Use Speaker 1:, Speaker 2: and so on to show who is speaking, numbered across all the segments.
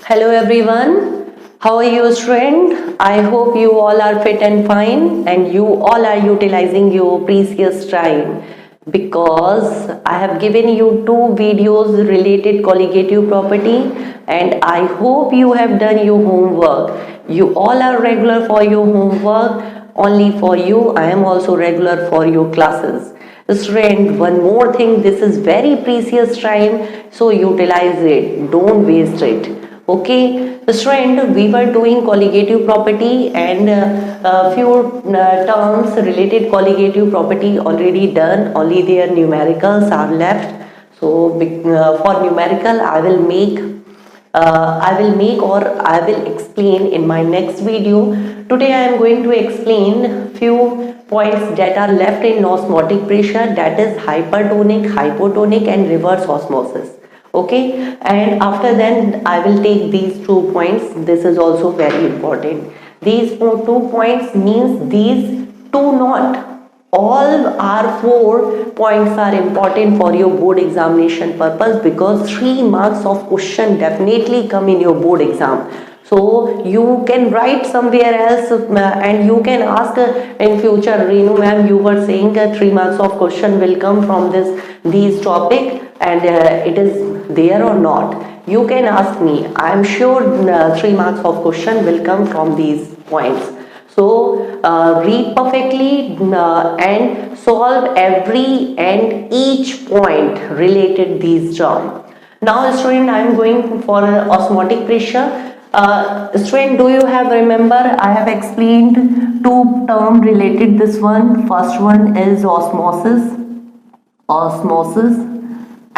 Speaker 1: Hello everyone, how are you student? I hope you all are fit and fine and you all are utilizing your precious time because I have given you two videos related colligative property and I hope you have done your homework. You all are regular for your homework, only for you I am also regular for your classes. Student, one more thing, this is very precious time, so utilize it, don't waste it. Okay, student, we were doing colligative property and few terms related colligative property already done, only their numericals are left. So for numerical I will make or I will explain in my next video. Today I am going to explain few points that are left in osmotic pressure, that is hypertonic, hypotonic and reverse osmosis. Okay, and after then I will take these 2 points. This is also very important. These 2 points means these two, not all our 4 points are important for your board examination purpose, because 3 marks of question definitely come in your board exam. So you can write somewhere else and you can ask in future, Reenu ma'am, you were saying 3 marks of question will come from these topic, and it is there or not. You can ask me. I am sure 3 marks of question will come from these points. So read perfectly and solve every and each point related these terms. Now student, I am going for osmotic pressure. Student, do you have remember I have explained 2 term related this one. First one is osmosis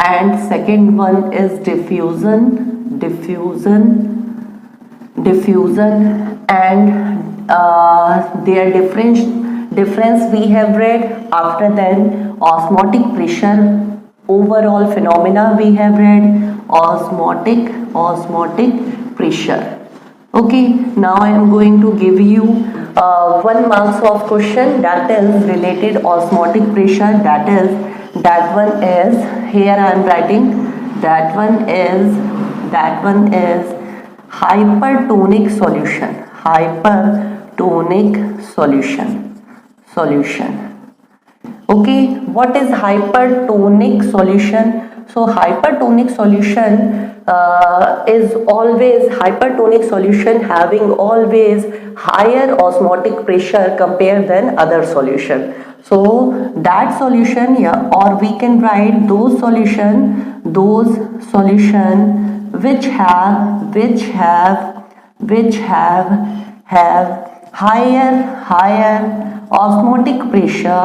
Speaker 1: and second one is diffusion and their difference we have read. After then osmotic pressure overall phenomena we have read, osmotic pressure. Okay, now I am going to give you 1 marks of question that is related osmotic pressure, that one is here I am writing, that one is hypertonic solution. Okay, what is hypertonic solution? So hypertonic solution is always having always higher osmotic pressure compared than other solution. So that solution, yeah, or we can write those solution which have higher osmotic pressure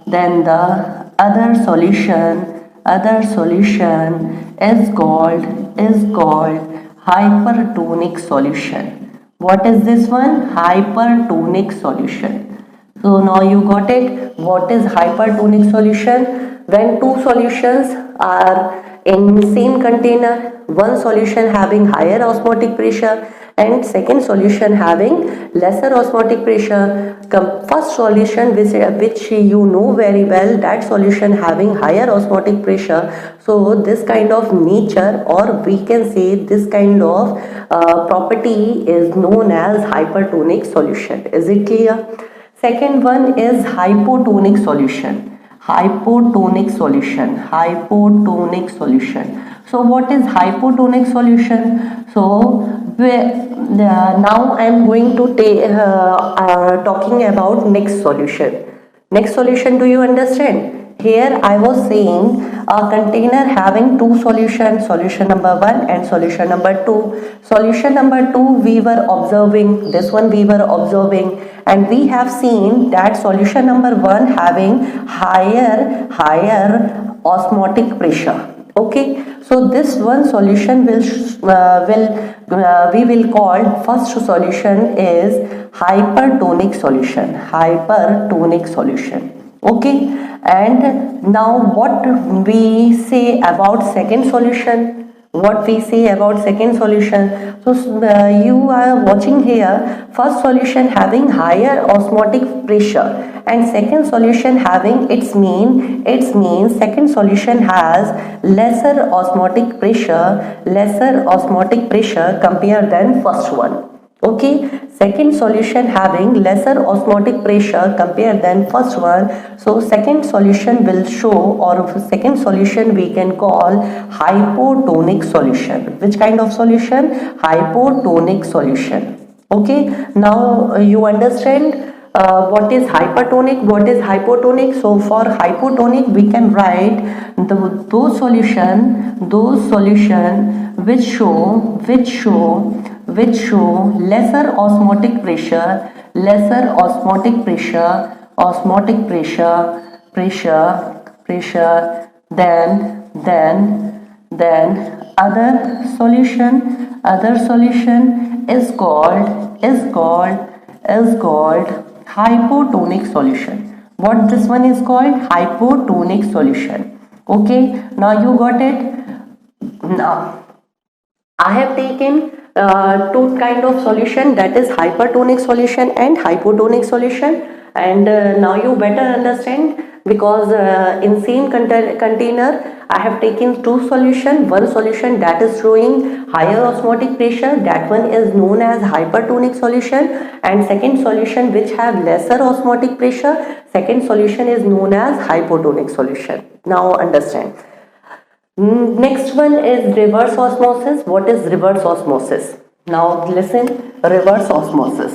Speaker 1: than the other solution is called hypertonic solution. What is this one? Hypertonic solution. So now you got it. What is hypertonic solution? When 2 solutions are in same container, one solution having higher osmotic pressure and second solution having lesser osmotic pressure. First solution which you know very well, that solution having higher osmotic pressure. So this kind of nature, or we can say this kind of property is known as hypertonic solution. Is it clear? Second one is hypotonic solution. So what is hypotonic solution? So now I am going to talking about next solution. Next solution, do you understand? Here I was saying a container having 2 solutions, solution number 1 and solution number 2. Solution number 2 we were observing, this one we were observing, and we have seen that solution number 1 having higher osmotic pressure. Okay, so this one solution we will call first solution is hypertonic solution. Okay, and now what we say about second solution? what we say about second solution. So you are watching here, first solution having higher osmotic pressure and second solution having its mean second solution has lesser osmotic pressure compared than first one. Okay, second solution having lesser osmotic pressure compared than first one. So second solution will show, or second solution we can call hypotonic solution. Which kind of solution? Hypotonic solution. Okay, now you understand what is hypertonic, what is hypotonic. So for hypotonic we can write those solution which show lesser osmotic pressure than other solution is called hypotonic solution. What this one is called? Hypotonic solution. Okay, now you got it. Now I have taken two kind of solution, that is hypertonic solution and hypotonic solution, and now you better understand, because in same container I have taken two solution. One solution that is showing higher osmotic pressure, that one is known as hypertonic solution, and second solution which have lesser osmotic pressure, second solution is known as hypotonic solution. Now understand. Next one is reverse osmosis. What is reverse osmosis? Now listen, reverse osmosis.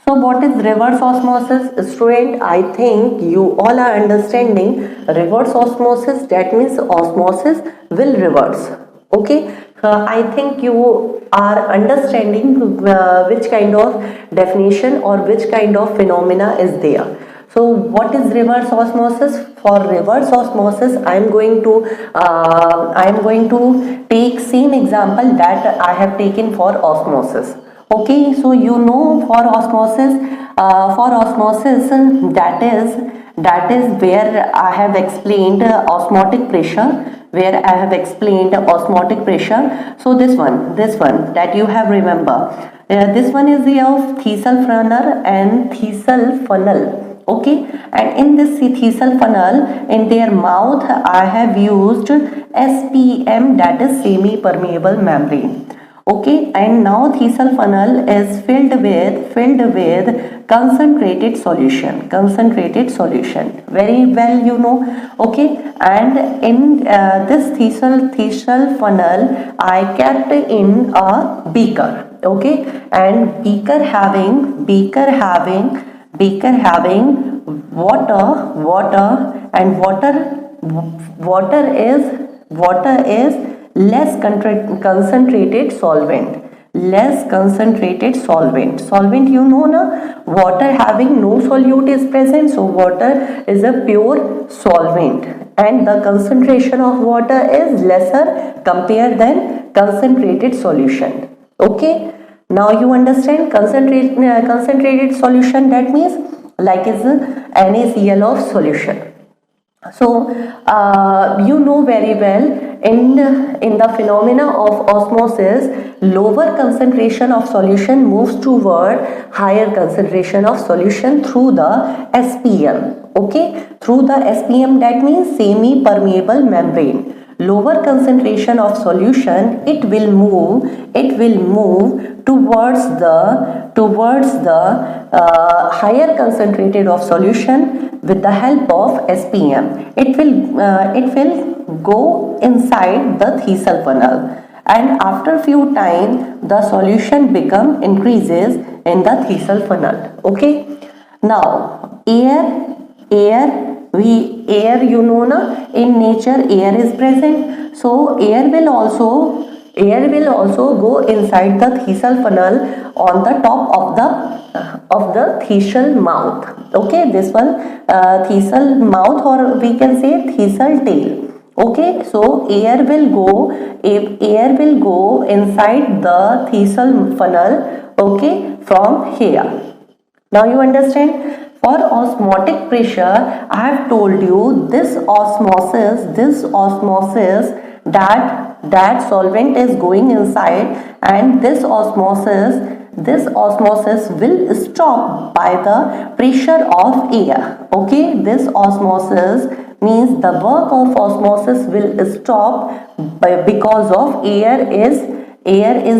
Speaker 1: So what is reverse osmosis? Student, I think you all are understanding reverse osmosis. That means osmosis will reverse. Okay, I think you are understanding which kind of definition or which kind of phenomena is there. So what is reverse osmosis? For reverse osmosis, I am going to take same example that I have taken for osmosis. Okay, so you know for osmosis that is where I have explained osmotic pressure. So this one that you have remember. This one is the of Thiesel funnel and Thiesel funnel. Okay, and in this Thiesel funnel, in their mouth I have used SPM, that is semi-permeable membrane. Okay, and now Thiesel funnel is filled with concentrated solution. Very well you know. Okay, and in this Thiesel funnel I kept in a beaker. Okay, and beaker having water, and water is less concentrated solvent. Solvent you know na, water having no solute is present, so water is a pure solvent, and the concentration of water is lesser compared than concentrated solution. Okay, now you understand concentrated solution, that means like is NaCl of solution. So you know very well, in the phenomena of osmosis, lower concentration of solution moves toward higher concentration of solution through the SPM. Okay, through the SPM, that means semi-permeable membrane. Lower concentration of solution, it will move towards the higher concentrated of solution with the help of SPM. It will go inside the Thiesel funnel, and after few time the solution increases in the Thiesel funnel. Okay, now air you know na, in nature air is present, so air will also go inside the Thiesel funnel on the top of the Thiesel mouth. Okay, this one Thiesel mouth, or we can say Thiesel tail. Okay, so air will go inside the Thiesel funnel. Okay, from here. Now you understand. For osmotic pressure, I have told you this osmosis that solvent is going inside, and this osmosis will stop by the pressure of air. Okay, this osmosis means the work of osmosis will stop because of air is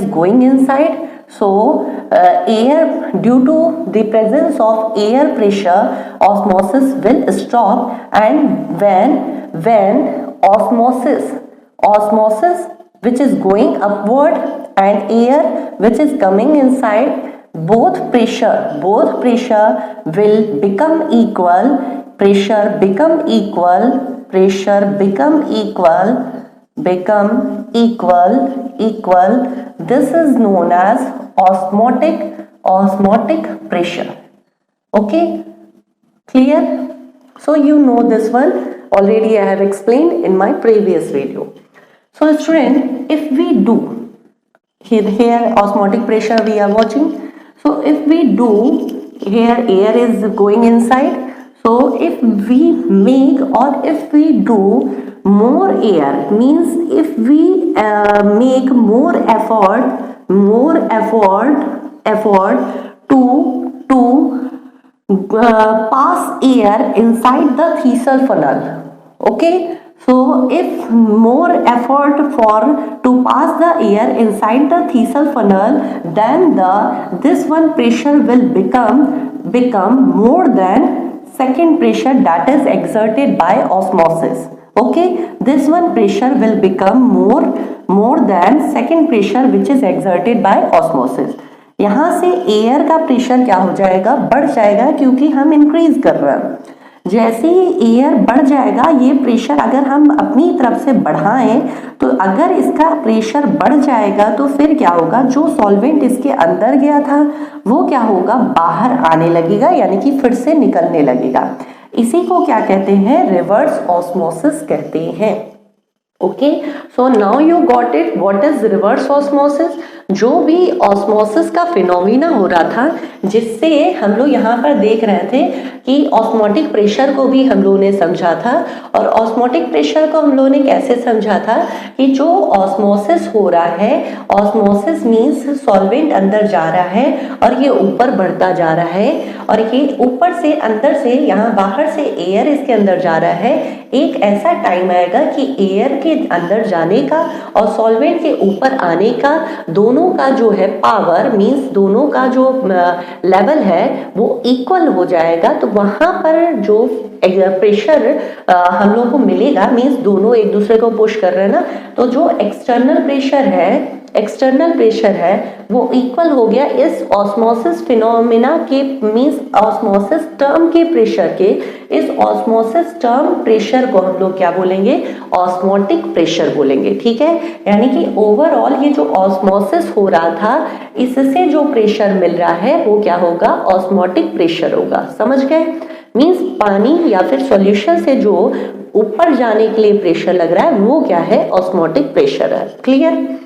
Speaker 1: going inside. So air, due to the presence of air pressure, osmosis will stop, and when osmosis which is going upward and air which is coming inside, both pressure will become equal. Pressure become equal. This is known as osmotic pressure. Okay, clear? So you know this one already, I have explained in my previous video. So student, if we do here osmotic pressure we are watching. So if we do here, air is going inside. So if we make or if we do more air, means if we make more effort to pass air inside the Thiessen funnel. Okay, so if more effort to pass the air inside the Thiessen funnel, then this one pressure will become more than second pressure that is exerted by osmosis. Okay, this one pressure will become more than second pressure which is exerted by osmosis. यहाँ से air का pressure क्या हो जाएगा, बढ़ जाएगा, क्योंकि हम इंक्रीज कर रहे हैं. जैसे ही एयर बढ़ जाएगा, ये प्रेशर अगर हम अपनी तरफ से बढ़ाएं, तो अगर इसका प्रेशर बढ़ जाएगा तो फिर क्या होगा, जो सॉल्वेंट इसके अंदर गया था वो क्या होगा, बाहर आने लगेगा, यानी कि फिर से निकलने लगेगा. इसी को क्या कहते हैं, रिवर्स ऑस्मोसिस कहते हैं. Okay, so now you got it, what is reverse osmosis. जो भी ऑस्मोसिस का फिनोमिना हो रहा था, जिससे हम लोग यहाँ पर देख रहे थे कि ऑस्मोटिक प्रेशर को भी हम लोगों ने समझा था. और ऑस्मोटिक प्रेशर को हम लोगों ने कैसे समझा था कि जो ऑस्मोसिस हो रहा है, ऑस्मोसिस मीन्स सॉल्वेंट अंदर जा रहा है और ये ऊपर बढ़ता जा रहा है, और ये ऊपर से अंदर से, यहाँ बाहर से एयर इसके अंदर जा रहा है. एक ऐसा टाइम आएगा कि एयर के अंदर जाने का और सॉल्वेंट के ऊपर आने का, दोनों का जो है पावर, मीन्स दोनों का जो लेवल है वो इक्वल हो जाएगा. तो वहां पर जो प्रेशर हम लोग को मिलेगा, मीन्स दोनों एक दूसरे को पुश कर रहे हैं ना, तो जो एक्सटर्नल प्रेशर है वो इक्वल हो गया इस ऑस्मोसिस फिनोमिना के, मीन्स ऑस्मोसिस टर्म के प्रेशर के. इस ऑस्मोसिस टर्म प्रेशर को हम लोग क्या बोलेंगे, ऑस्मोटिक प्रेशर बोलेंगे. ठीक है, यानी कि ओवरऑल ये जो ऑस्मोसिस हो रहा था, इससे जो प्रेशर मिल रहा है वो क्या होगा, ऑस्मोटिक प्रेशर होगा. समझ गए, मीन्स पानी या फिर सॉल्यूशन से जो ऊपर जाने के लिए प्रेशर लग रहा है वो क्या है, ऑस्मोटिक प्रेशर है. क्लियर.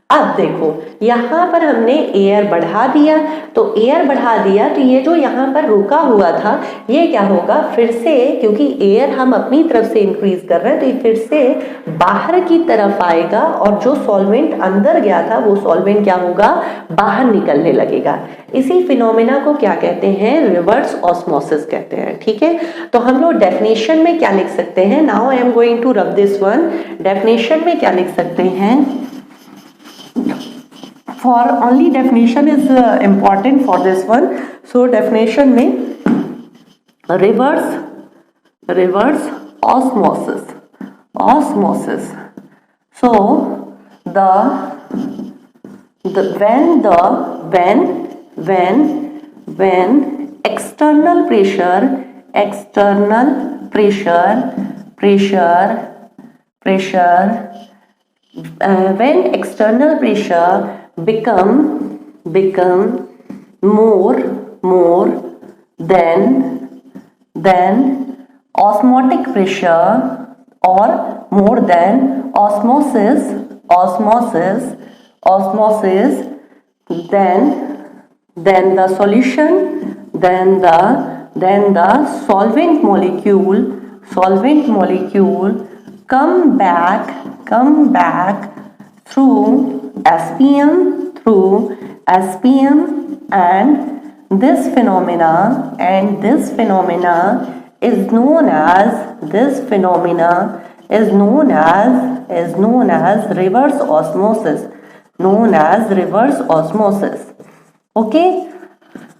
Speaker 1: अब देखो यहाँ पर हमने एयर बढ़ा दिया, तो एयर बढ़ा दिया तो ये जो यहाँ पर रुका हुआ था ये क्या होगा, फिर से, क्योंकि एयर हम अपनी तरफ से इंक्रीज कर रहे हैं तो ये फिर से बाहर की तरफ आएगा, और जो सॉल्वेंट अंदर गया था वो सॉल्वेंट क्या होगा, बाहर निकलने लगेगा. इसी फिनोमेना को क्या कहते हैं, रिवर्स ऑस्मोसिस कहते हैं. ठीक है, तो हम लोग डेफिनेशन में क्या लिख सकते हैं, now I am going to rub this one. Definition में क्या लिख सकते हैं, for only definition is important for this one. So definition में reverse osmosis. So when external pressure when external pressure become more than osmotic pressure or more than osmosis, then the then the solvent molecule come back through SPM, and this phenomena is known as reverse osmosis. Okay,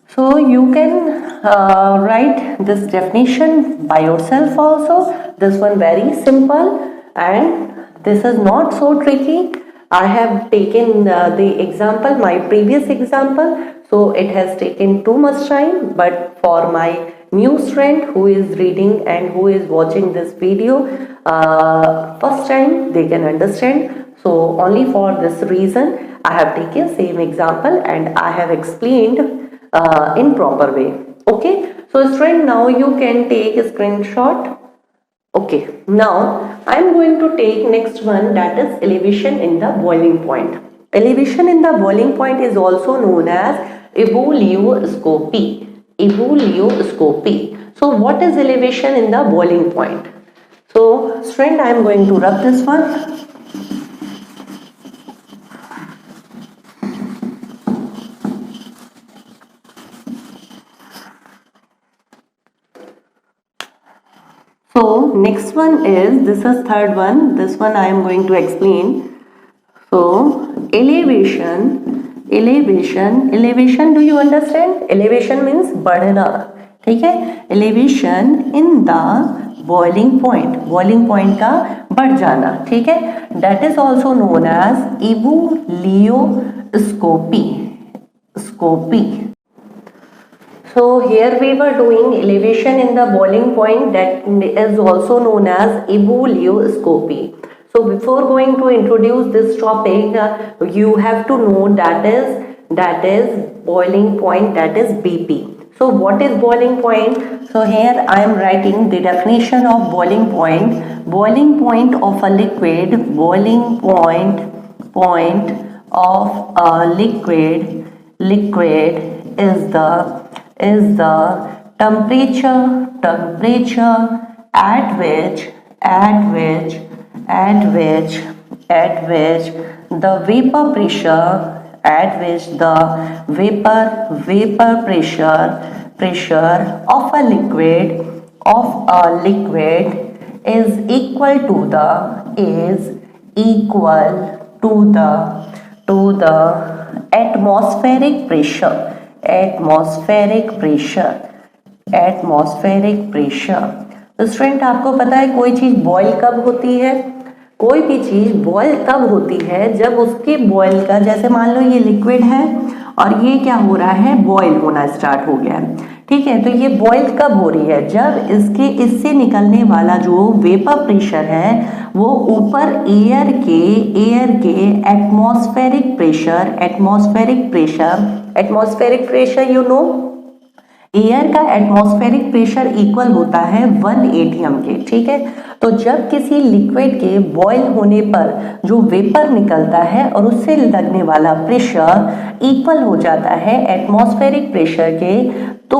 Speaker 1: so you can write this definition by yourself also. This one very simple, and this is not so tricky. I have taken the example, my previous example, so it has taken too much time, but for my new friend who is reading and who is watching this video first time, they can understand. So only for this reason I have taken same example and I have explained in proper way. Okay, so student, now you can take a screenshot. Okay, now I am going to take next one, that is elevation in the boiling point. Elevation in the boiling point is also known as ebullioscopy. So what is elevation in the boiling point? So student, I am going to rub this one. So next one is, this is third one, this one I am going to explain. So elevation, do you understand? Elevation means बढ़ना, ठीक है? Elevation in the boiling point का बढ़ जाना, ठीक है? That is also known as ebullioscopy. So here we were doing elevation in the boiling point, that is also known as ebullioscopy. So before going to introduce this topic, you have to know that is boiling point, that is BP. So what is boiling point? So here I am writing the definition of boiling point. Boiling point of a liquid, of a liquid is the temperature at which the vapor pressure of a liquid is equal to the atmospheric pressure. तो student, आपको पता है कोई चीज boil कब होती है? कोई भी चीज बॉयल तब होती है जब उसके बॉयल का, जैसे मान लो ये लिक्विड है और ये क्या हो रहा है, बॉयल होना स्टार्ट हो गया है, ठीक है? तो ये बॉयल कब हो रही है? जब इससे निकलने वाला जो वेपर प्रेशर है वो ऊपर एयर के atmospheric pressure you know, air का एटमॉस्फेरिक प्रेशर इक्वल होता है 1 atm के, ठीक है? तो जब किसी लिक्विड के बॉयल होने पर जो वेपर निकलता है और उससे लगने वाला प्रेशर इक्वल हो जाता है एटमॉस्फेरिक प्रेशर के, तो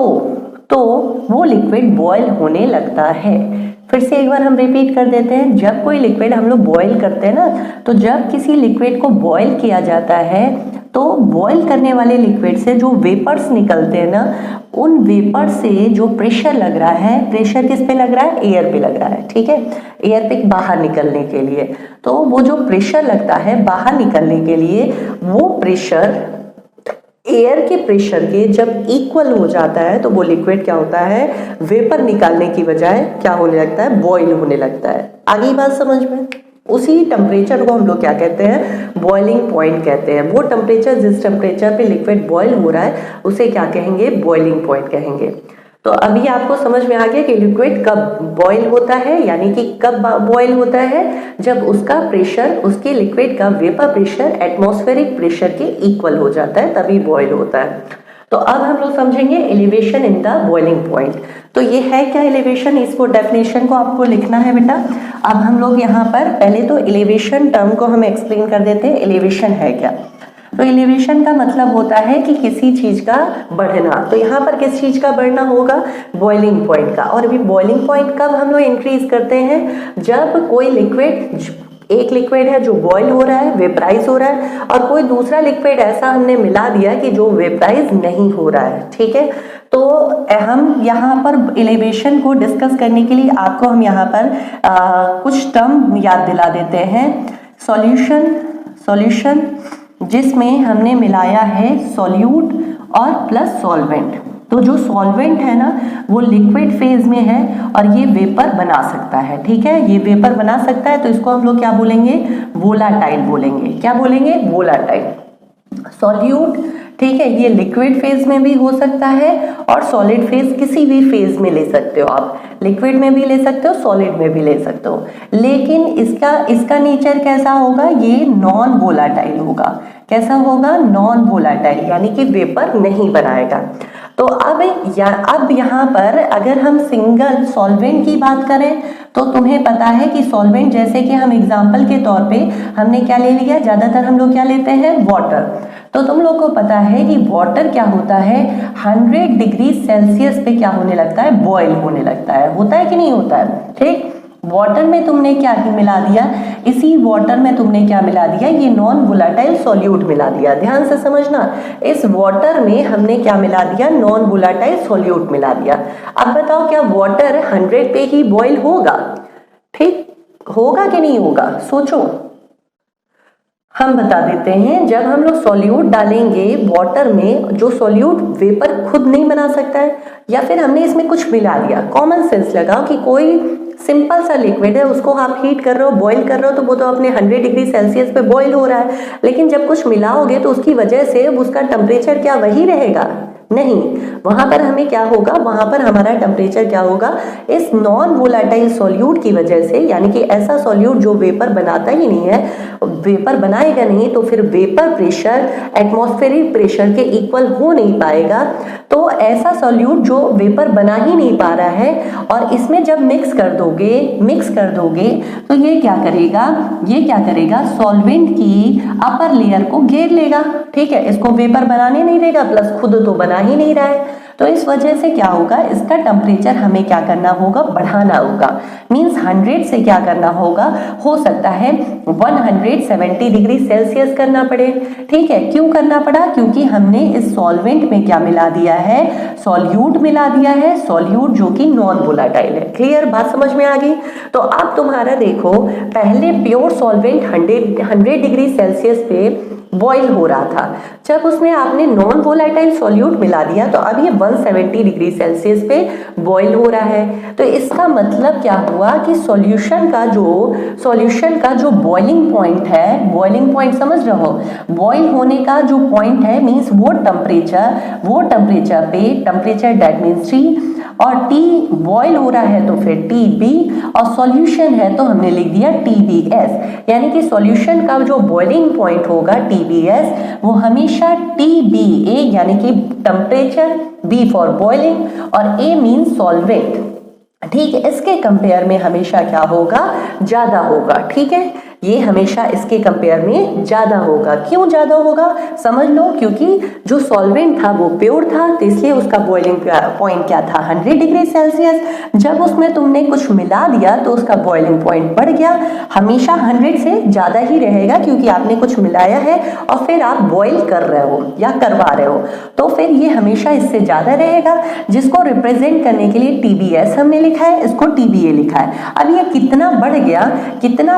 Speaker 1: वो लिक्विड बॉयल होने लगता है। फिर से एक बार हम रिपीट कर देते हैं, जब कोई लिक्विड हम लोग बॉयल करते हैं ना, तो जब किसी लिक्विड को बॉयल किया जाता है तो बॉयल करने वाले लिक्विड से जो वेपर्स निकलते हैं ना, उन वेपर से जो प्रेशर लग रहा है, प्रेशर किस पे लग रहा है? एयर पे लग रहा है, ठीक है? एयर पे बाहर निकलने के लिए, तो वो जो प्रेशर लगता है बाहर निकलने के लिए, वो प्रेशर एयर के प्रेशर के जब इक्वल हो जाता है तो वो लिक्विड क्या होता है? वेपर निकालने की बजाय क्या होने लगता है? बॉयल होने लगता है। आगे बात समझ में? उसी टेम्परेचर को हम लोग क्या कहते हैं? बॉइलिंग पॉइंट कहते हैं। वो टेम्परेचर, जिस टेम्परेचर पे लिक्विड बॉयल हो रहा है, उसे क्या कहेंगे? बॉइलिंग पॉइंट कहेंगे। तो अभी आपको समझ में आ गया कि लिक्विड कब बॉयल होता है, यानी कि कब बॉयल होता है? जब उसका प्रेशर, उसके लिक्विड का वेपर प्रेशर एटमॉस्फेरिक प्रेशर के इक्वल हो जाता है, तभी बॉयल होता है। तो अब हम लोग समझेंगे elevation in the boiling point. तो ये है क्या एलिवेशन? इसको डेफिनेशन को आपको लिखना है बेटा। अब हम लोग यहाँ पर पहले तो एलिवेशन टर्म को हम एक्सप्लेन कर देते हैं, एलिवेशन है क्या। तो एलिवेशन का मतलब होता है कि किसी चीज का बढ़ना। तो यहाँ पर किस चीज का बढ़ना होगा? बॉइलिंग पॉइंट का। और अभी बॉइलिंग पॉइंट कब हम लोग इंक्रीज करते हैं? जब कोई लिक्विड, एक लिक्विड है जो बॉईल हो रहा है, वेपराइज हो रहा है, और कोई दूसरा लिक्विड ऐसा हमने मिला दिया कि जो वेपराइज नहीं हो रहा है। ठीक है, तो हम यहाँ पर एलिवेशन को डिस्कस करने के लिए आपको हम यहाँ पर कुछ टर्म याद दिला देते हैं। सॉल्यूशन जिसमें हमने मिलाया है सॉल्यूट और प्लस सॉल्वेंट। तो जो सॉल्वेंट है ना वो लिक्विड फेज में है और ये वेपर बना सकता है। ठीक है, ये वेपर बना सकता है, तो इसको हम लोग क्या बोलेंगे? वोलाटाइल बोलेंगे। क्या बोलेंगे? वोलाटाइल। सॉल्यूट, ठीक है, ये लिक्विड फेज में भी हो सकता है और सॉलिड फेज, किसी भी फेज में ले सकते हो आप। लिक्विड में भी ले सकते हो, सॉलिड में भी ले सकते हो, लेकिन इसका नेचर कैसा होगा? ये नॉन वोलाटाइल होगा। कैसा होगा? नॉन वोलाटाइल, यानी कि वेपर नहीं बनाएगा। तो अब यहाँ पर अगर हम सिंगल सॉल्वेंट की बात करें तो तुम्हें पता है कि सॉल्वेंट, जैसे कि हम एग्जांपल के तौर पे हमने क्या ले लिया, ज्यादातर हम लोग क्या लेते हैं? वाटर। तो तुम लोग को पता है कि वाटर क्या होता है? 100 डिग्री सेल्सियस पे क्या होने लगता है? बॉयल होने लगता है। होता है कि नहीं होता है? ठीक, वाटर में तुमने क्या मिला दिया? इसी वाटर में तुमने क्या मिला दिया? ये नॉन वोलाटाइल सॉल्यूट मिला दिया। ध्यान से समझना, इस वाटर में हमने क्या मिला दिया? नॉन वोलाटाइल सॉल्यूट मिला दिया। अब बताओ, क्या वाटर 100 पे ही बॉयल होगा? ठीक, होगा कि नहीं होगा? सोचो। हम बता देते हैं, जब हम लोग सॉल्यूट डालेंगे वाटर में, जो सॉल्यूट वेपर खुद नहीं बना सकता है, या फिर हमने इसमें कुछ मिला दिया। कॉमन सेंस लगाओ कि कोई सिंपल सा लिक्विड है, उसको आप हीट कर रहे हो, बॉईल कर रहे हो, तो वो तो अपने 100 डिग्री सेल्सियस पे बॉईल हो रहा है, लेकिन जब कुछ मिलाओगे तो उसकी वजह से उसका टेम्परेचर क्या वही रहेगा? नहीं, वहां पर हमें क्या होगा? वहां पर हमारा टेम्परेचर क्या होगा? इस नॉन वोलाटाइल सॉल्यूट की वजह से, यानी कि ऐसा सॉल्यूट जो वेपर बनाता ही नहीं है, वेपर बनाएगा नहीं, तो फिर वेपर प्रेशर एटमॉस्फेरिक प्रेशर के इक्वल हो नहीं पाएगा। तो ऐसा सॉल्यूट जो वेपर बना ही नहीं पा रहा है, और इसमें जब मिक्स कर दोगे तो ये क्या करेगा? सॉल्वेंट की अपर लेयर को घेर लेगा। ठीक है, इसको वेपर बनाने नहीं देगा, प्लस खुद तो बना ही नहीं रहा है। तो इस वजह से क्या होगा? इसका टेम्परेचर हमें क्या करना होगा? बढ़ाना होगा। मींस 100 से क्या करना होगा? हो सकता है 170 डिग्री सेल्सियस करना पड़े। ठीक है, क्यों करना पड़ा? क्योंकि हमने इस सॉल्वेंट में क्या मिला दिया है? सॉल्यूट मिला दिया है, सॉल्यूट जो कि नॉन वोलाटाइल है। क्लियर, बात समझ में आ गई? तो अब तुम्हारा देखो, पहले प्योर सॉल्वेंट 100 डिग्री सेल्सियस पे बॉईल हो रहा था, जब उसमें आपने नॉन वोलाटाइल सॉल्यूट मिला दिया तो अब ये 170 डिग्री सेल्सियस पे बॉईल हो रहा है। तो इसका मतलब क्या हुआ कि सॉल्यूशन का जो बॉइलिंग पॉइंट है, बॉइलिंग पॉइंट समझ रहे हो? बॉईल होने का जो पॉइंट है, मींस वो टेम्परेचर पे, टेम्परेचर दैट मींस T, और T बॉईल हो रहा है तो फिर TB, और सॉल्यूशन है तो हमने लिख दिया TBS। यानी कि सॉल्यूशन का जो बॉइलिंग पॉइंट होगा TBS, वो हमेशा TBA यानी कि टेम्परेचर, B फॉर बॉइलिंग और A मीन सॉल्वेंट, ठीक है, इसके कंपेयर में हमेशा क्या होगा? ज्यादा होगा। ठीक है, ये हमेशा इसके कंपेयर में ज्यादा होगा। क्यों ज्यादा होगा? समझ लो, क्योंकि जो सॉल्वेंट था वो प्योर था, तो इसलिए उसका बॉइलिंग पॉइंट क्या था? 100 डिग्री सेल्सियस। जब उसमें तुमने कुछ मिला दिया तो उसका बॉइलिंग पॉइंट बढ़ गया। हमेशा 100 से ज्यादा ही रहेगा, क्योंकि आपने कुछ मिलाया है और फिर आप बॉइल कर रहे हो या करवा रहे हो, तो फिर ये हमेशा इससे ज्यादा रहेगा, जिसको रिप्रेजेंट करने के लिए TBS हमने लिखा है, इसको TBA लिखा है। अब ये कितना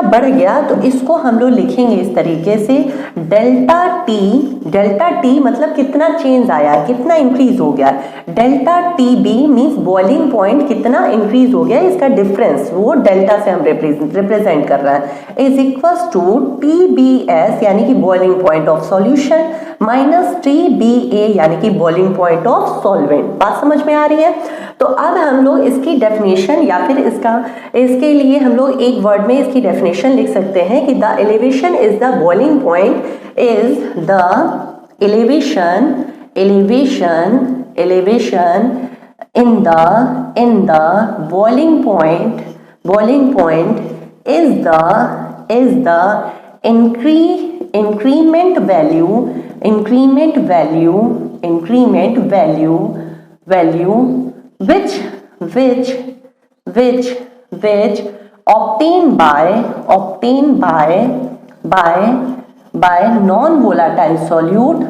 Speaker 1: बढ़ गया, तो इसको हम लोग लिखेंगे इस तरीके से, डेल्टा टी मतलब कितना चेंज आया, कितना इंक्रीज हो गया। Delta TB means boiling point कितना इंक्रीज हो गया, इसका डिफरेंस वो डेल्टा से हम रिप्रेजेंट कर रहा है, इज इक्वल्स टू TBS यानी कि boiling point of solution minus TBA यानी कि बॉइलिंग पॉइंट ऑफ सॉल्वेंट। बात समझ में आ रही है? तो अब हम लोग इसकी डेफिनेशन, या फिर इसके लिए हम लोग एक वर्ड में इसकी डेफिनेशन लिख सकते हैं कि the elevation is the boiling point, is the elevation in the boiling point is the increment value which obtained by non-volatile solute,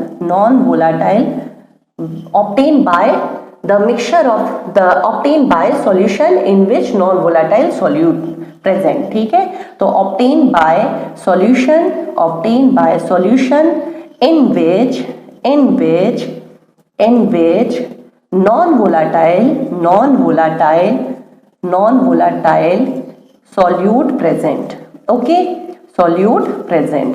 Speaker 1: obtained by the mixture of the obtained by solution in which non-volatile solute present. ठीक है, तो obtained by solution in which non-volatile solute present. Okay, solute present.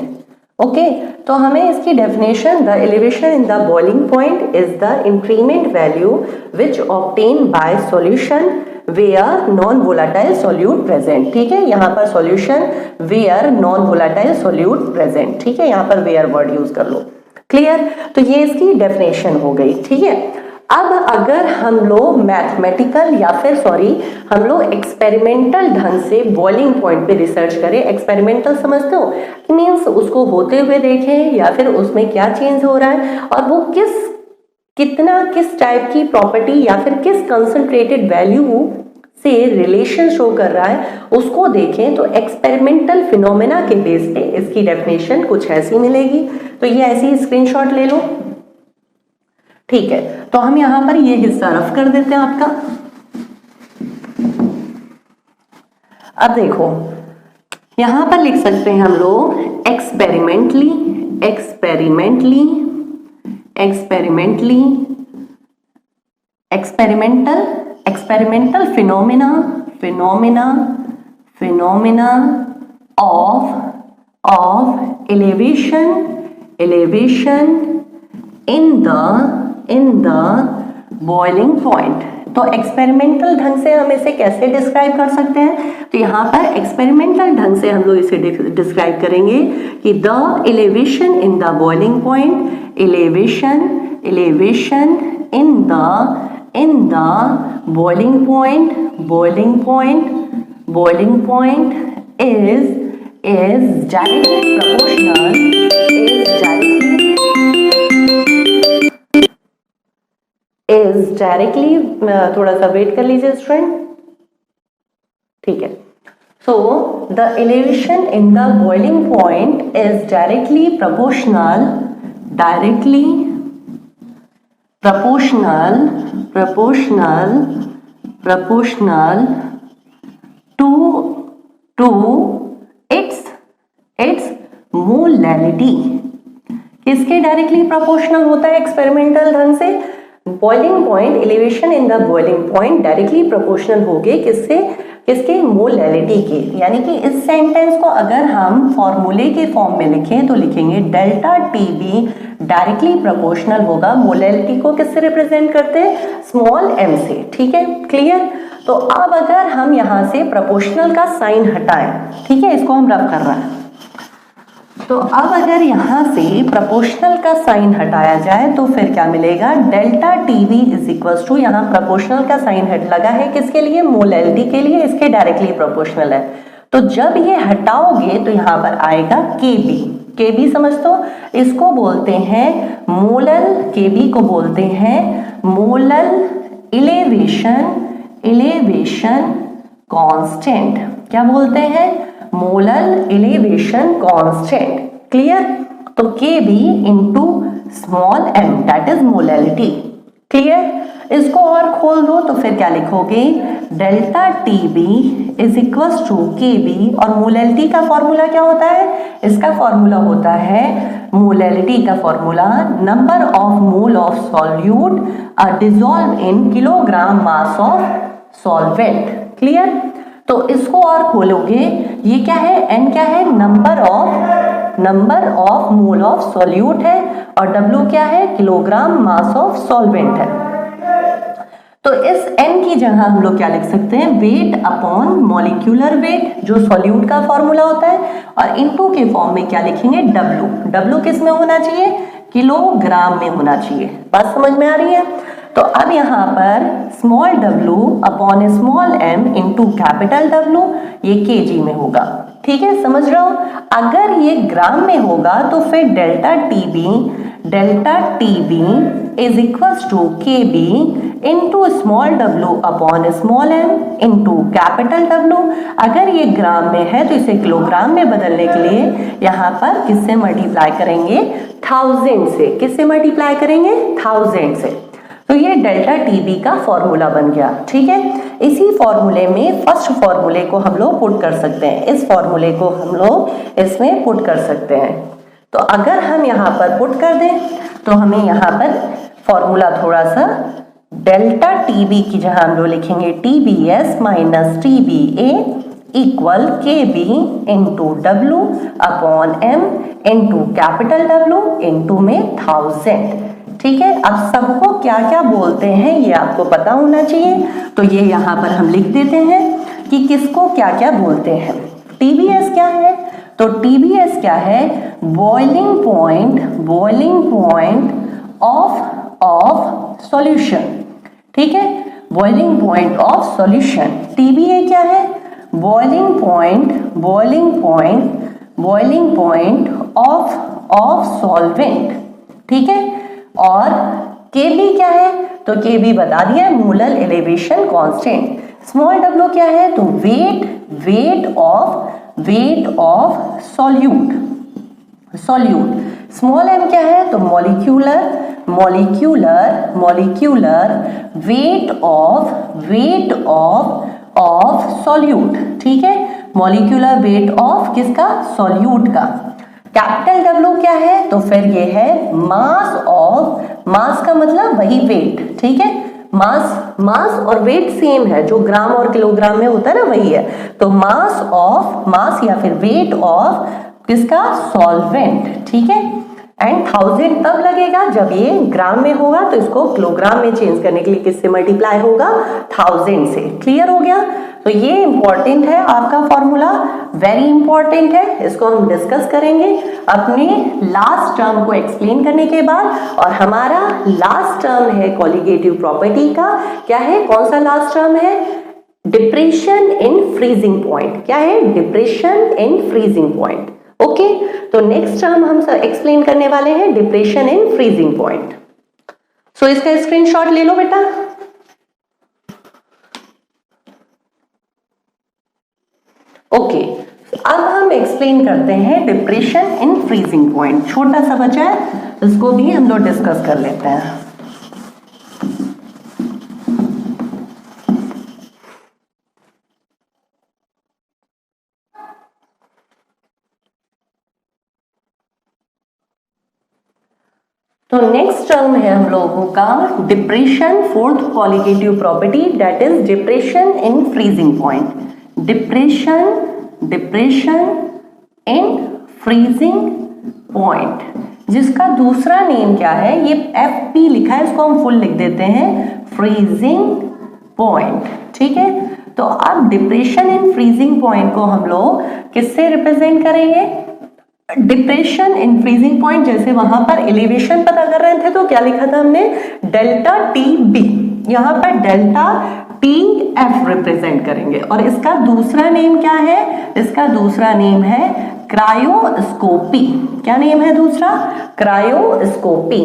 Speaker 1: Okay, तो हमें इसकी definition, the elevation in the boiling point is the increment value which obtain by solution where non volatile solute present. ठीक है, यहाँ पर solution where non volatile solute present. ठीक है, यहाँ पर वेयर वर्ड यूज कर लो. क्लियर, तो ये इसकी डेफिनेशन हो गई. ठीक है, अब अगर हम लोग मैथमेटिकल या फिर हम लोग एक्सपेरिमेंटल ढंग से बॉइलिंग पॉइंट पे रिसर्च करें. एक्सपेरिमेंटल समझते हो, मीन्स उसको होते हुए देखें या फिर उसमें क्या चेंज हो रहा है और वो किस टाइप की प्रॉपर्टी या फिर किस कंसंट्रेटेड वैल्यू से रिलेशन शो कर रहा है उसको देखें. तो एक्सपेरिमेंटल फिनोमेना के बेस पे इसकी डेफिनेशन कुछ ऐसी मिलेगी. तो ये ऐसी स्क्रीनशॉट ले लो. ठीक है, तो हम यहां पर ये हिस्सा रफ कर देते हैं आपका. अब देखो, यहां पर लिख सकते हैं हम लोग experimental phenomena of elevation in the boiling point. तो एक्सपेरिमेंटल ढंग से हम इसे कैसे डिस्क्राइब कर सकते हैं? तो यहाँ पर एक्सपेरिमेंटल ढंग से हम लोग इसे डिस्क्राइब करेंगे कि the elevation in the boiling point, elevation in the boiling point is directly proportional थोड़ा सा वेट कर लीजिए स्टूडेंट. ठीक है, so the elevation in the boiling point is directly proportional to its molality. किसके डायरेक्टली प्रोपोर्शनल होता है experimental ढंग से? Boiling point, elevation in the boiling point directly proportional होगे किसके मोलैलिटी के. यानी कि इस सेंटेंस को अगर हम फॉर्मूले के फॉर्म में लिखें तो लिखेंगे डेल्टा टीबी डायरेक्टली प्रोपोर्शनल होगा. मोलैलिटी को किससे रिप्रेजेंट करते हैं? स्मॉल एम से. ठीक है, क्लियर. तो अब अगर हम यहां से प्रोपोर्शनल का साइन हटाएं, ठीक है, इसको हम रब कर रहे हैं, तो अब अगर यहां से प्रोपोर्शनल का साइन हटाया जाए तो फिर क्या मिलेगा? Delta TV is equals to, यहाँ प्रोपोर्शनल का साइन हट लगा है किसके लिए? मोलैलिटी के लिए. इसके डायरेक्टली प्रोपोर्शनल है. तो जब ये हटाओगे तो यहाँ पर आएगा केबी समझ दो. इसको बोलते हैं मोलल, केबी को बोलते हैं मोलल इलेवेशन कांस्टेंट. क्या बोलते हैं? Molal elevation constant. क्लियर. तो Kb into small m that is molality. Clear. इसको और खोल दो तो फिर क्या लिखोगे? Delta Tb is equals to Kb. और मोलैलिटी का फॉर्मूला क्या होता है? इसका फॉर्मूला होता है, मोलैलिटी का formula number of mole of solute dissolve in kilogram mass of solvent. Clear. तो इसको और खोलोगे, ये क्या है? n क्या है? Number of mole of solute है और w क्या है? किलोग्राम मास ऑफ सॉल्वेंट है. तो इस n की जगह हम लोग क्या लिख सकते हैं? वेट अपॉन मॉलिक्यूलर वेट, जो सॉल्यूट का फॉर्मूला होता है, और इनटू के फॉर्म में क्या लिखेंगे? w किस में होना चाहिए? किलोग्राम में होना चाहिए. बात समझ में आ रही है? तो तो अब यहाँ पर small w upon small m into capital W, ये kg में होगा, ठीक है, समझ रहे हो। अगर ये ग्राम में होगा तो फिर delta TB is equals to KB into small w upon small m into capital W। अगर ये ग्राम में है तो इसे किलोग्राम में बदलने के लिए यहाँ पर किससे मल्टीप्लाई करेंगे, 1000 से। किससे मल्टीप्लाई करेंगे, 1000 से। तो ये डेल्टा TB का फॉर्मूला बन गया, ठीक है। इसी फॉर्मूले में फर्स्ट फॉर्मूले को हम लोग पुट कर सकते हैं, इस फॉर्मूले को हम लोग इसमें पुट कर सकते हैं। तो अगर हम यहाँ पर पुट कर दें तो हमें यहाँ पर फॉर्मूला थोड़ा सा डेल्टा TB की जहाँ हम लोग लिखेंगे TBS minus TBA equal KB into W upon M into capital W into में 1000, ठीक है। अब सबको क्या क्या बोलते हैं ये आपको पता होना चाहिए, तो ये यहाँ पर हम लिख देते हैं कि किसको क्या क्या बोलते हैं। TBS क्या है, तो TBS क्या है, बॉइलिंग पॉइंट ऑफ सॉल्यूशन, ठीक है, boiling point of solution. TBA क्या है, बॉइलिंग पॉइंट ऑफ सॉल्वेंट, ठीक है। और KB क्या है, तो KB बता दिया, molar elevation constant. Small w क्या है, तो weight of solute. Small m क्या है, तो मॉलिक्यूलर वेट ऑफ सॉल्यूट, ठीक है, मॉलिक्यूलर वेट ऑफ किसका, सॉल्यूट का। कैपिटल W क्या है, तो फिर ये है मास का मतलब वही वेट, ठीक है। मास और वेट सेम है, जो ग्राम और किलोग्राम में होता है ना वही है। तो मास या फिर वेट ऑफ किसका, सॉल्वेंट, ठीक है। एंड 1000 तब लगेगा जब ये ग्राम में होगा, तो इसको किलोग्राम में चेंज करने के लिए किससे मल्टीप्लाई होगा, 1000 से। क्लियर हो गया। तो ये इंपॉर्टेंट है आपका फॉर्मूला, वेरी इंपॉर्टेंट है, इसको हम डिस्कस करेंगे अपने लास्ट टर्म को एक्सप्लेन करने के बाद। और हमारा लास्ट टर्म है कॉलिगेटिव प्रॉपर्टी का। क्या है, कौन सा लास्ट टर्म है, डिप्रेशन इन फ्रीजिंग पॉइंट। क्या है, depression in freezing point. Okay, तो नेक्स्ट टर्म हम एक्सप्लेन करने वाले हैं डिप्रेशन इन फ्रीजिंग पॉइंट। सो इसका स्क्रीनशॉट ले लो बेटा। ओके, अब हम एक्सप्लेन करते हैं डिप्रेशन इन फ्रीजिंग पॉइंट। छोटा सा बचा है, इसको भी हम लोग डिस्कस कर लेते हैं। तो नेक्स्ट टर्म है हम लोगों का depression, fourth colligative property, that is depression in freezing point. Depression in freezing point, जिसका दूसरा नेम क्या है, ये FP लिखा है, इसको हम फुल लिख देते हैं, फ्रीजिंग पॉइंट, ठीक है। तो अब डिप्रेशन इन फ्रीजिंग पॉइंट को हम लोग किससे रिप्रेजेंट करेंगे, डिप्रेशन इन फ्रीजिंग पॉइंट, जैसे वहां पर एलिवेशन पता कर रहे थे तो क्या लिखा था हमने, डेल्टा TB, यहाँ पर डेल्टा TF रिप्रेजेंट करेंगे। और इसका दूसरा नेम क्या है, इसका दूसरा नेम है क्रायोस्कोपी। क्या नेम है दूसरा, क्रायोस्कोपी।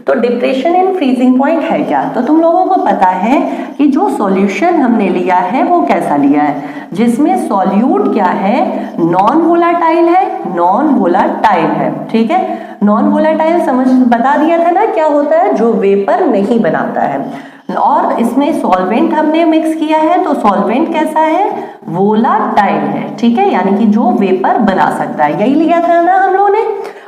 Speaker 1: तो डिप्रेशन इन फ्रीजिंग पॉइंट है क्या, तो तुम लोगों को पता है कि जो सॉल्यूशन हमने लिया है वो कैसा लिया है, जिसमें सॉल्यूट क्या है, नॉन वोलाटाइल है, ठीक है। नॉन वोलाटाइल समझ बता दिया था ना, क्या होता है, जो वेपर नहीं बनाता है। और इसमें सॉल्वेंट हमने मिक्स किया है, तो सॉल्वेंट कैसा है, वोलाटाइल है, ठीक है, यानी कि जो वेपर बना सकता है, यही लिया था ना हम लोगों ने।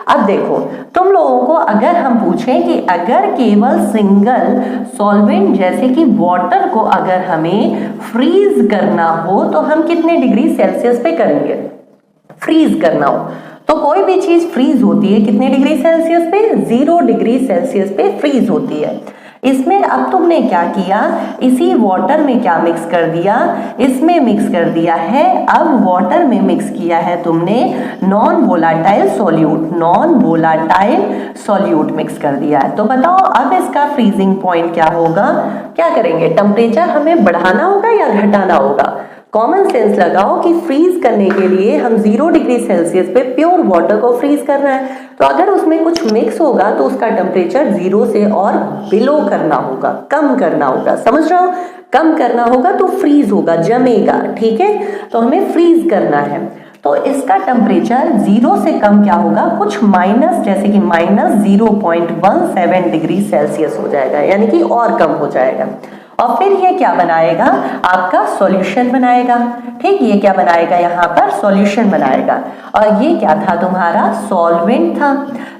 Speaker 1: अब देखो तुम लोगों को अगर हम पूछें कि अगर केवल सिंगल सॉल्वेंट जैसे कि वाटर को अगर हमें फ्रीज करना हो तो हम कितने डिग्री सेल्सियस पे करेंगे, फ्रीज करना हो तो कोई भी चीज फ्रीज होती है कितने डिग्री सेल्सियस पे, 0 डिग्री सेल्सियस पे फ्रीज होती है। इसमें अब तुमने क्या किया, इसी वाटर में क्या मिक्स कर दिया, इसमें मिक्स कर दिया है। अब वाटर में मिक्स किया है तुमने non volatile solute, non volatile solute mix कर दिया है। तो बताओ अब इसका फ्रीजिंग पॉइंट क्या होगा, क्या करेंगे, टेम्परेचर हमें बढ़ाना होगा या घटाना होगा। कॉमन सेंस लगाओ कि फ्रीज करने के लिए हम 0 डिग्री सेल्सियस पे प्योर वाटर को फ्रीज करना है, तो अगर उसमें कुछ मिक्स होगा तो उसका टेम्परेचर 0 से और बिलो करना होगा, कम करना होगा, समझ रहे हो, कम करना होगा तो फ्रीज होगा, जमेगा, ठीक है। तो हमें फ्रीज करना है, तो इसका टेम्परेचर 0 से कम क्या होगा, कुछ माइनस, जैसे कि माइनस 0.17 डिग्री सेल्सियस हो जाएगा, यानी कि और कम हो जाएगा। और फिर ये क्या बनाएगा, आपका सॉल्यूशन बनाएगा, ठीक, ये क्या बनाएगा, यहाँ पर सॉल्यूशन बनाएगा। और ये क्या था, तुम्हारा सॉल्वेंट था।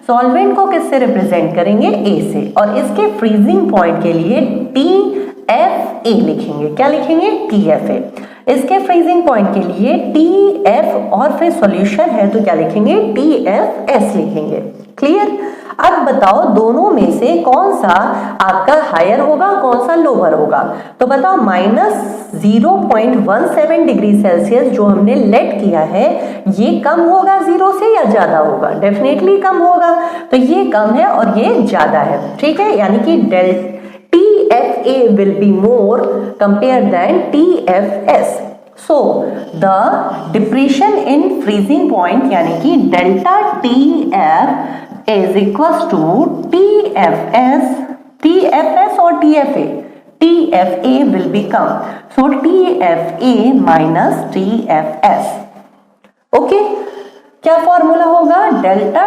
Speaker 1: सॉल्वेंट को किससे रिप्रेजेंट करेंगे, ए से, और इसके फ्रीजिंग पॉइंट के लिए TFA लिखेंगे, क्या लिखेंगे, TFA। इसके फ्रीजिंग पॉइंट के लिए TF और फिर सॉल्यूशन है तो क्या लिखेंगे, TFS लिखेंगे। क्लियर। अब बताओ दोनों में से कौन सा आपका हायर होगा, कौन सा लोअर होगा। तो बताओ माइनस 0.17 डिग्री सेल्सियस जो हमने लेट किया है, ये कम होगा 0 से या ज्यादा होगा, डेफिनेटली कम होगा, तो ये कम है और ये ज्यादा है, ठीक है। यानी कि TFA will be more compared than TFS. So the depression in freezing point यानी कि delta TF is equals to TFS और TFA. TFA will become so TFA minus TFS. Okay, क्या फॉर्मूला होगा, delta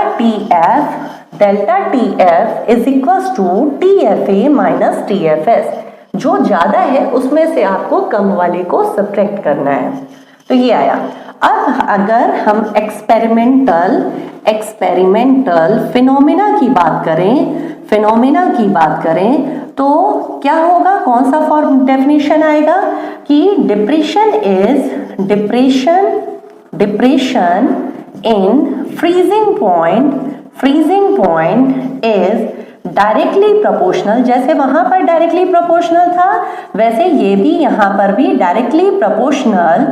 Speaker 1: TF is equals to TFA minus TFS. जो ज्यादा है उसमें से आपको कम वाले को सब्ट्रैक्ट करना है, तो ये आया। अब अगर हम एक्सपेरिमेंटल फिनोमिना की बात करें तो क्या होगा, कौन सा फॉर्म डेफिनेशन आएगा कि depression in freezing point is directly proportional. जैसे वहां पर डायरेक्टली प्रोपोर्शनल था, वैसे ये भी यहां पर भी directly proportional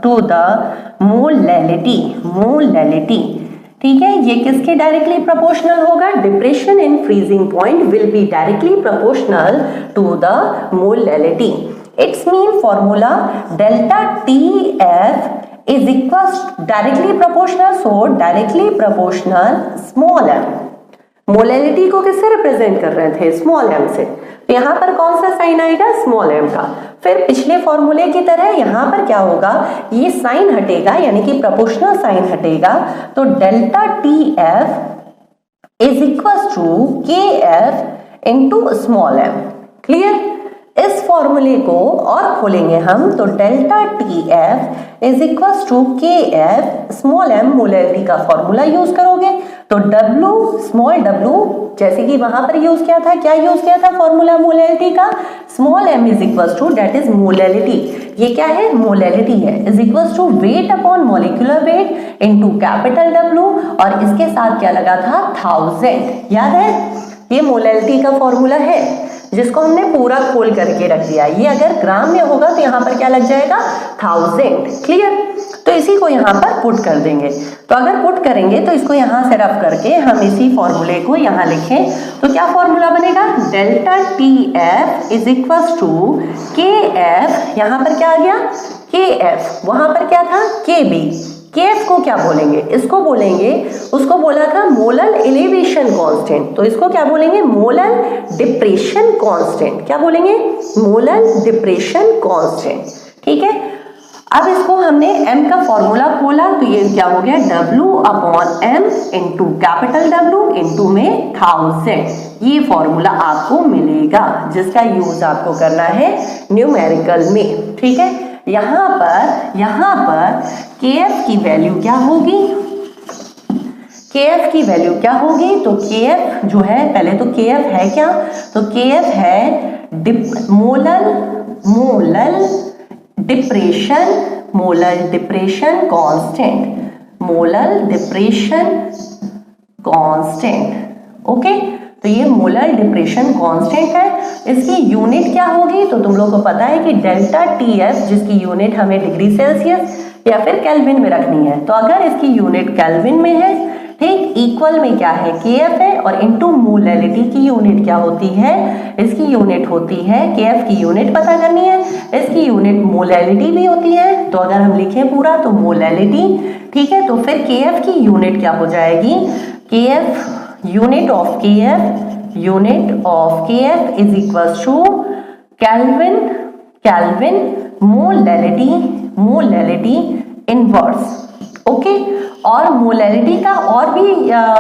Speaker 1: to the molality, ठीक है। ये किसके डायरेक्टली प्रोपोर्शनल होगा, depression in freezing point will be directly proportional to the molality. It's mean formula delta TF is equals directly proportional, so directly proportional small m। Molality को किससे represent कर रहे थे, स्मॉल m से, तो यहाँ पर कौन सा साइन आएगा, स्मॉल m का। फिर पिछले फॉर्मूले की तरह यहाँ पर क्या होगा, ये साइन हटेगा, यानी कि प्रोपोर्शनल साइन हटेगा, तो delta TF is equals to KF into small m। Clear. इस फॉर्मूले को और खोलेंगे हम, तो delta TF is equals to KF small m, molality का फॉर्मूला यूज करोगे तो W स्मॉल w, जैसे कि वहां पर यूज किया था, क्या यूज किया था फॉर्मूला मोलैलिटी का, small m is equals to, that is molality, ये क्या है, मोलैलिटी है, is equals to weight upon molecular weight into capital W, और इसके साथ क्या लगा था, 1000, याद है, ये मोलैलिटी का फॉर्मूला है जिसको हमने पूरा खोल करके रख दिया। ये अगर ग्राम में होगा तो यहाँ पर क्या लग जाएगा, 1000। क्लियर। तो इसी को यहाँ पर पुट कर देंगे, तो अगर पुट करेंगे तो इसको यहाँ से रफ करके हम इसी फॉर्मूले को यहाँ लिखें तो क्या फॉर्मूला बनेगा, delta TF is equals to KF, यहाँ पर क्या आ गया, KF, वहां पर क्या था, KB। KF को क्या बोलेंगे, इसको बोलेंगे, उसको बोला था मोलल एलिवेशन कांस्टेंट, तो इसको क्या बोलेंगे, मोलल डिप्रेशन कांस्टेंट, क्या बोलेंगे, मोलल डिप्रेशन कांस्टेंट, ठीक है। अब इसको हमने m का फॉर्मूला खोला तो ये क्या हो गया, W upon m into capital W into में 1000, ये फॉर्मूला आपको मिलेगा जिसका यूज आपको करना है न्यूमेरिकल में, ठीक है। यहाँ पर KF की वैल्यू क्या होगी, KF की वैल्यू क्या होगी, तो KF जो है, पहले तो KF है क्या, तो KF है molal depression constant, molar depression constant. Okay, तो ये मोलर डिप्रेशन कांस्टेंट है। इसकी यूनिट क्या होगी? तो तुम लोग को पता है कि डेल्टा TF, जिसकी यूनिट हमें डिग्री सेल्सियस या फिर केल्विन में रखनी है। तो अगर इसकी यूनिट केल्विन में है, ठीक, इक्वल में क्या है, KF है, और इनटू मोलैलिटी की यूनिट क्या होती है? इसकी यूनिट होती है, KF की यूनिट पता करनी है, इसकी यूनिट मोलैलिटी भी होती है। तो अगर हम लिखें पूरा तो मोलैलिटी, ठीक है, तो फिर KF की यूनिट क्या हो जाएगी? KF unit of KF is equal to kelvin molality inverse. Okay, और मोलैलिटी का और भी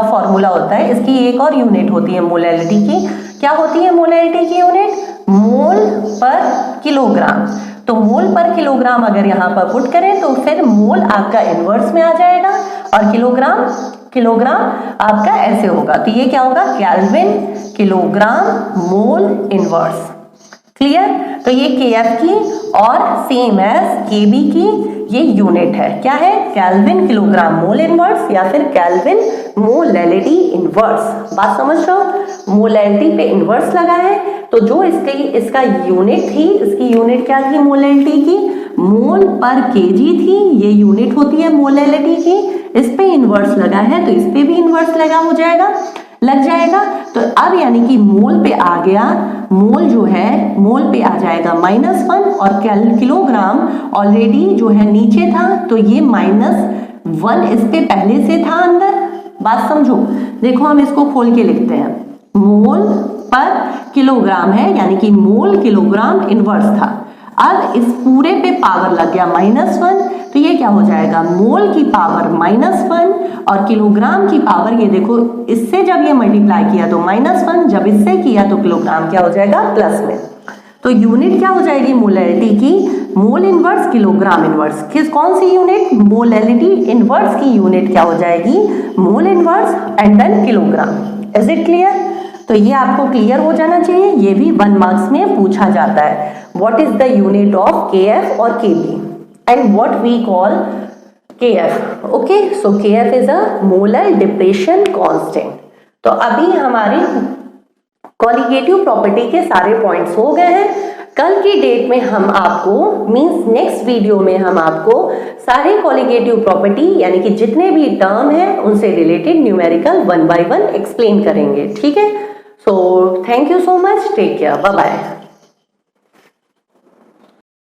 Speaker 1: फॉर्मूला होता है, इसकी एक और यूनिट होती है मोलैलिटी की। क्या होती है मोलैलिटी की यूनिट? मोल पर किलोग्राम। तो मोल पर किलोग्राम अगर यहाँ पर पुट करें तो फिर मोल आपका इनवर्स में आ जाएगा और किलोग्राम आपका ऐसे होगा। तो ये क्या होगा? Kelvin kilogram mole inverse. Clear? तो ये KF की और सेम एज KB की ये यूनिट है। क्या है? केल्विन किलोग्राम मोल इनवर्स या फिर केल्विन मोलैलिटी इनवर्स। बात समझ रहे हो? मोलैलिटी पे इनवर्स लगा है, तो जो इसका यूनिट थी, इसकी यूनिट क्या थी मोलैलिटी की? मोल पर kg थी, ये यूनिट होती है मोलैलिटी की। इस पे इनवर्स लगा है तो इस पे भी इनवर्स लग जाएगा। तो अब यानी कि मोल पे आ गया, मोल जो है मोल पे आ जाएगा -1 और किलोग्राम ऑलरेडी जो है नीचे था, तो ये -1 इस पे पहले से था अंदर। बात समझो, देखो हम इसको खोल के लिखते हैं। मोल पर किलोग्राम है, यानी कि मोल किलोग्राम इनवर्स था। अब इस पूरे पे पावर लग गया -1, तो ये क्या हो जाएगा? मोल की पावर -1 और किलोग्राम की पावर, ये देखो इससे जब ये मल्टीप्लाई किया तो -1, जब इससे किया तो किलोग्राम क्या हो जाएगा? प्लस में। तो यूनिट क्या हो जाएगी मोलैलिटी की? Mole inverse kilogram inverse. कौन सी यूनिट? मोलैलिटी इनवर्स की यूनिट क्या हो जाएगी? Mole inverse and then kilogram. Is it clear? तो ये आपको क्लियर हो जाना चाहिए, ये भी 1 मार्क्स में पूछा जाता है। What is the unit of KF और KB and what we call KF? okay, so KF is a molar depression constant। तो अभी हमारी कॉलिगेटिव प्रॉपर्टी के सारे पॉइंट्स हो गए हैं। कल की डेट में हम आपको मींस नेक्स्ट वीडियो में हम आपको सारे कॉलिगेटिव प्रॉपर्टी यानी कि जितने भी टर्म हैं उनसे रिलेटेड न्यूमेरिकल 1 by 1 एक्सप्लेन करेंगे। ठीक है, so thank you so much, take care, bye bye.